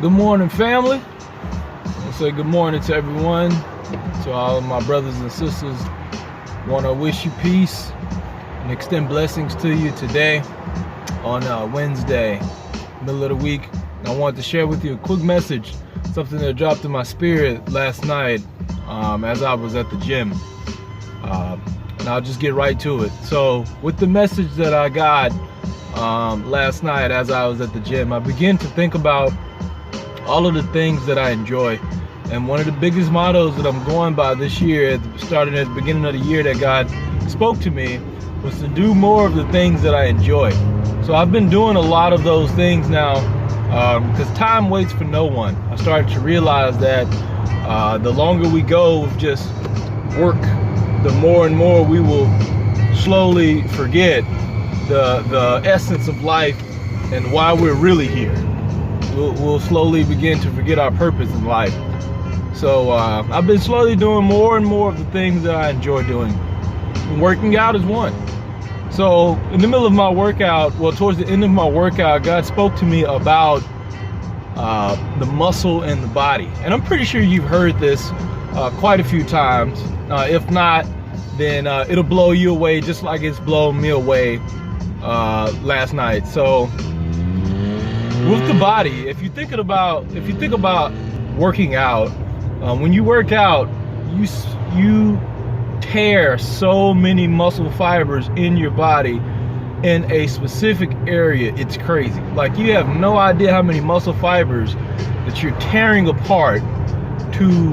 Good morning, family. I say good morning to everyone, to all of my brothers and sisters. Want to wish you peace and extend blessings to you today on Wednesday, middle of the week. I wanted to share with you a quick message, something that dropped in my spirit last night as I was at the gym. And I'll just get right to it. So with the message that I got last night as I was at the gym, I began to think about all of the things that I enjoy. And one of the biggest mottos that I'm going by this year, starting at the beginning of the year, that God spoke to me, was to do more of the things that I enjoy. So I've been doing a lot of those things now because time waits for no one. I started to realize that the longer we go with just work, the more and more we will slowly forget the essence of life and why we're really here. We'll slowly begin to forget our purpose in life. So I've been slowly doing more and more of the things that I enjoy doing. And working out is one. So in the middle of my workout, well, towards the end of my workout, God spoke to me about the muscle and the body. And I'm pretty sure you've heard this quite a few times. If not, then it'll blow you away just like it's blown me away last night. So with the body, if you think about working out, when you work out, you tear so many muscle fibers in your body in a specific area. It's crazy. Like, you have no idea how many muscle fibers that you're tearing apart to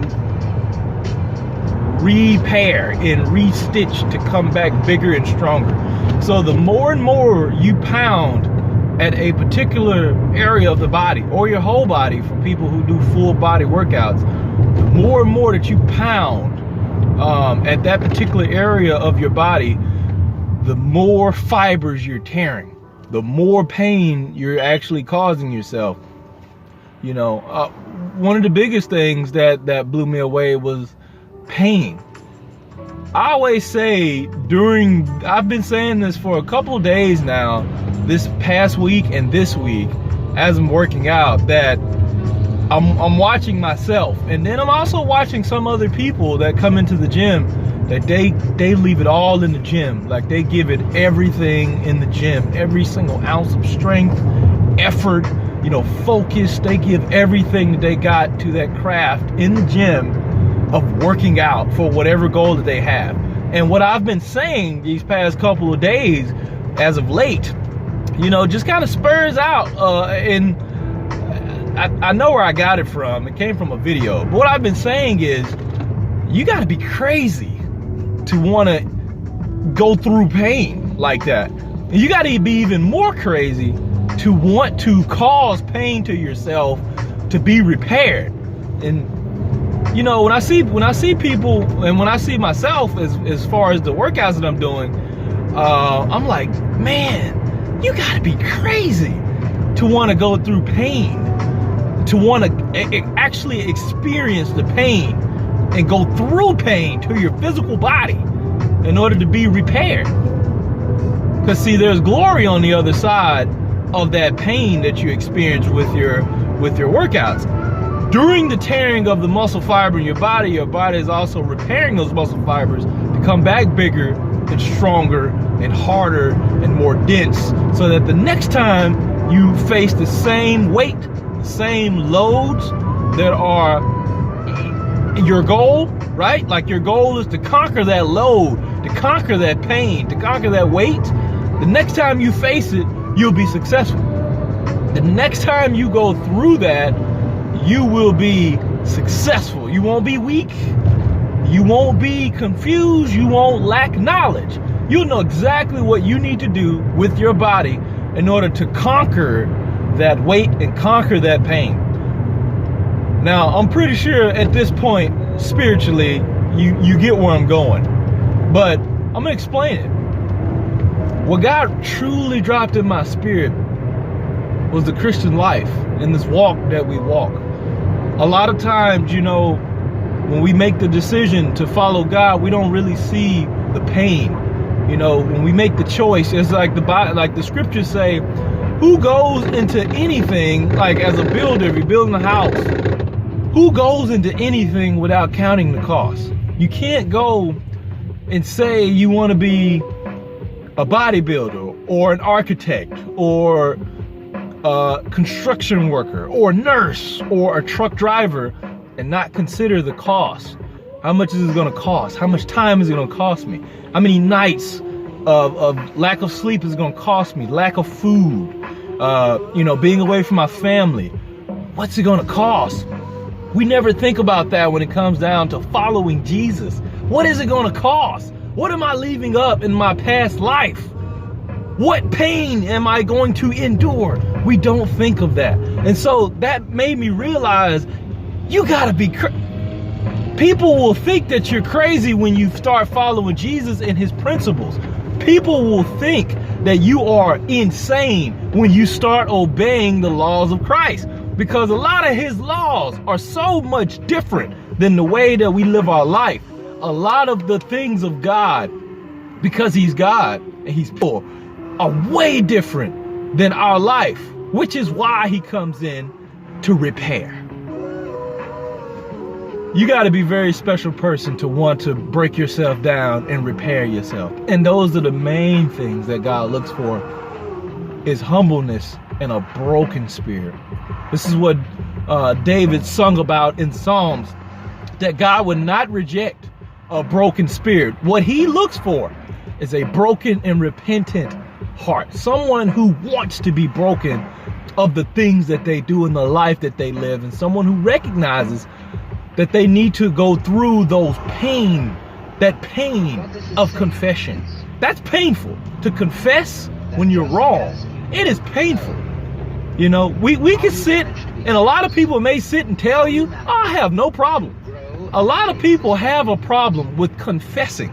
repair and re-stitch to come back bigger and stronger. So the more and more you pound at a particular area of the body, or your whole body for people who do full body workouts, the more and more that you pound at that particular area of your body, the more fibers you're tearing, the more pain you're actually causing yourself. You know, one of the biggest things that blew me away was pain. I always say I've been saying this for a couple days now, this past week and this week, as I'm working out, that I'm watching myself, and then I'm also watching some other people that come into the gym, that they leave it all in the gym. Like, they give it everything in the gym, every single ounce of strength, effort, focus. They give everything that they got to that craft in the gym of working out for whatever goal that they have. And what I've been saying these past couple of days as of late, just kind of spurs out, and I know where I got it from. It came from a video. But what I've been saying is, you got to be crazy to want to go through pain like that. And you got to be even more crazy to want to cause pain to yourself to be repaired. And when I see people, and when I see myself as far as the workouts that I'm doing, I'm like, man, you gotta be crazy to want to go through pain, to want to actually experience the pain and go through pain to your physical body in order to be repaired. Because see, there's glory on the other side of that pain that you experience with your workouts. During the tearing of the muscle fiber in your body is also repairing those muscle fibers to come back bigger and stronger and harder and more dense, so that the next time you face the same weight, the same loads that are your goal, right? Like, your goal is to conquer that load, to conquer that pain, to conquer that weight. The next time you face it, you'll be successful. The next time you go through that, you will be successful. You won't be weak. You won't be confused. You won't lack knowledge. You'll know exactly what you need to do with your body in order to conquer that weight and conquer that pain. Now, I'm pretty sure at this point, spiritually, you get where I'm going. But I'm going to explain it. What God truly dropped in my spirit was the Christian life and this walk that we walk. A lot of times, when we make the decision to follow God, we don't really see the pain. When we make the choice, it's like the scriptures say, Who goes into anything, like as a builder, if you're building a house, who goes into anything without counting the cost? You can't go and say you want to be a bodybuilder or an architect or a construction worker or a nurse or a truck driver and not consider the cost. How much is it going to cost? How much time is it going to cost me? How many nights of lack of sleep is going to cost me? Lack of food, being away from my family. What's it going to cost? We never think about that when it comes down to following Jesus. What is it going to cost? What am I leaving up in my past life? What pain am I going to endure? We don't think of that. And so that made me realize you gotta be people will think that you're crazy when you start following Jesus and his principles. People will think that you are insane when you start obeying the laws of Christ, because a lot of his laws are so much different than the way that we live our life. A lot of the things of God, because he's God and he's poor, are way different than our life, which is why he comes in to repair. You got to be a very special person to want to break yourself down and repair yourself. And those are the main things that God looks for, is humbleness and a broken spirit. This is what David sung about in Psalms, that God would not reject a broken spirit. What he looks for is a broken and repentant heart. Someone who wants to be broken of the things that they do in the life that they live, and someone who recognizes that they need to go through that pain of confession. That's painful. To confess when you're wrong, it is painful. You know, we can sit, and a lot of people may sit and tell you, oh, I have no problem. A lot of people have a problem with confessing.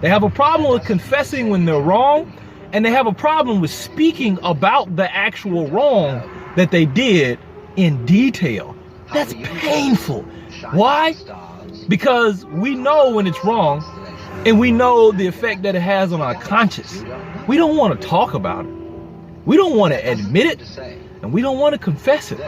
They have a problem with confessing when they're wrong, and they have a problem with speaking about the actual wrong that they did in detail. That's painful. Why? Because we know when it's wrong, and we know the effect that it has on our conscience. We don't want to talk about it. We don't want to admit it, and we don't want to confess it.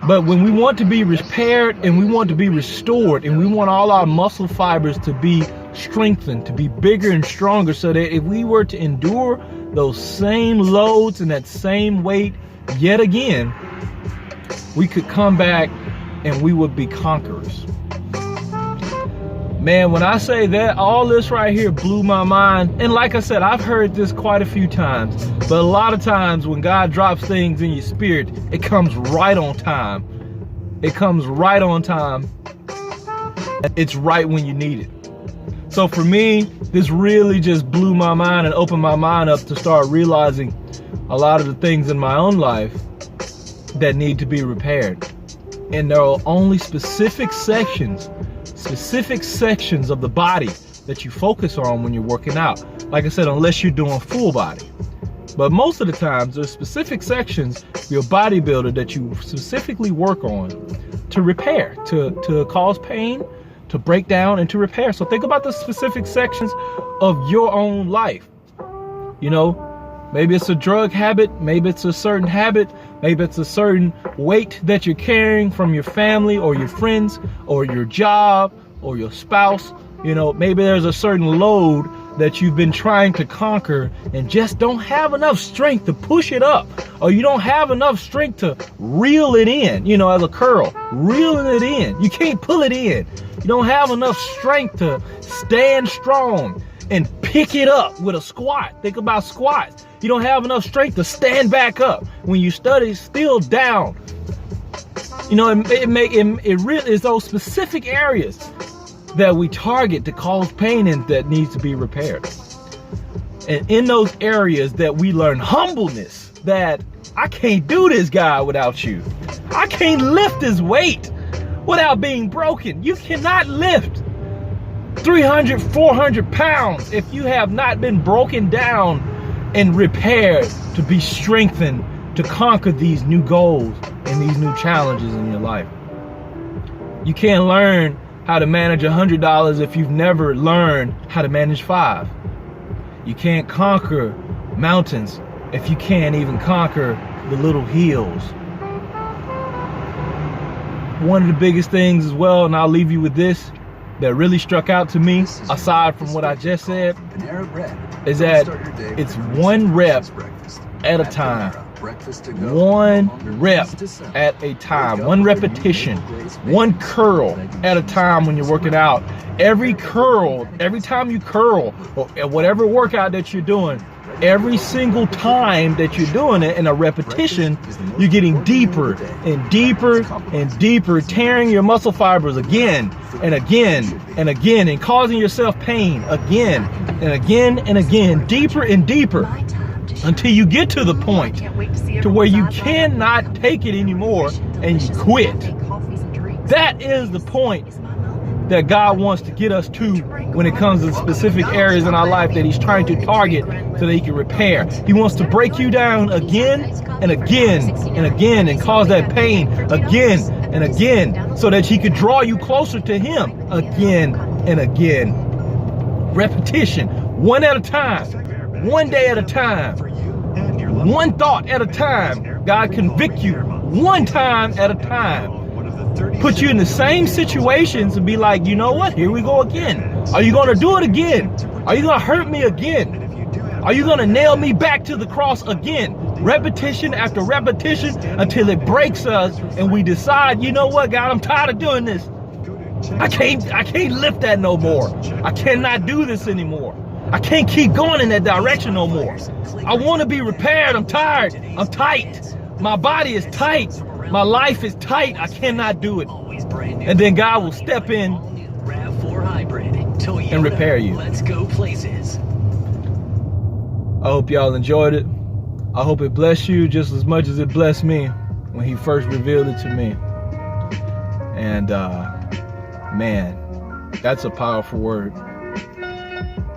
But when we want to be repaired and we want to be restored, and we want all our muscle fibers to be strengthened, to be bigger and stronger, so that if we were to endure those same loads and that same weight yet again, we could come back and we would be conquerors. Man, when I say that, all this right here blew my mind. And like I said, I've heard this quite a few times, but a lot of times when God drops things in your spirit, it comes right on time. It comes right on time. It's right when you need it. So for me, this really just blew my mind and opened my mind up to start realizing a lot of the things in my own life that need to be repaired. And there are only specific sections of the body that you focus on when you're working out. Like I said, unless you're doing full body. But most of the times, there's specific sections of your bodybuilder that you specifically work on to repair, to cause pain, to break down, and to repair. So think about the specific sections of your own life. You know, maybe it's a drug habit, maybe it's a certain habit, maybe it's a certain weight that you're carrying from your family or your friends or your job or your spouse. You know, maybe there's a certain load that you've been trying to conquer and just don't have enough strength to push it up, or you don't have enough strength to reel it in, you know, as a curl, reeling it in. You can't pull it in. You don't have enough strength to stand strong and pick it up with a squat. Think about squats. You don't have enough strength to stand back up when you study still down. You know, it really is those specific areas that we target to cause pain and that needs to be repaired. And in those areas that we learn humbleness, that I can't do this, God, without you. I can't lift this weight without being broken. You cannot lift 300, 400 pounds if you have not been broken down and repaired to be strengthened to conquer these new goals and these new challenges in your life. You can't learn how to manage $100 if you've never learned how to manage $5. You can't conquer mountains if you can't even conquer the little hills? One of the biggest things as well, and I'll leave you with this, that really struck out to me, aside from what I just said, is that it's one rep at a time. One rep at a time. One repetition. One curl at a time when you're working out. Every curl, every time you curl, or whatever workout that you're doing, every single time that you're doing it in a repetition, you're getting deeper and deeper and deeper, tearing your muscle fibers again and again and again, and causing yourself pain again and again and again, deeper and deeper, until you get to the point to where you cannot take it anymore and you quit. That is the point that God wants to get us to when it comes to specific areas in our life that he's trying to target so that he can repair. He wants to break you down again and again and again and cause that pain again and again so that he could draw you closer to him again and again. Repetition, one at a time, one day at a time, one thought at a time. God convict you one time at a time. Put you in the same situations and be like, you know what? Here we go again. Are you going to do it again? Are you going to hurt me again? Are you going to nail me back to the cross again? Repetition after repetition until it breaks us and we decide, you know what, God, I'm tired of doing this. I can't lift that no more. I cannot do this anymore. I can't keep going in that direction no more. I want to be repaired. I'm tired. I'm tight. My body is tight. My life is tight. I cannot do it. And then God will step in and repair you. Let's go places. I hope y'all enjoyed it. I hope it blessed you just as much as it blessed me when he first revealed it to me. And man, that's a powerful word.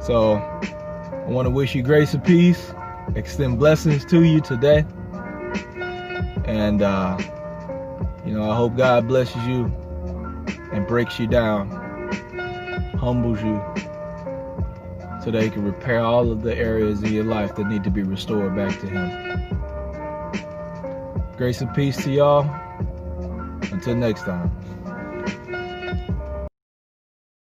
So I want to wish you grace and peace, extend blessings to you today. And I hope God blesses you and breaks you down, humbles you, so that he can repair all of the areas in your life that need to be restored back to him. Grace and peace to y'all. Until next time.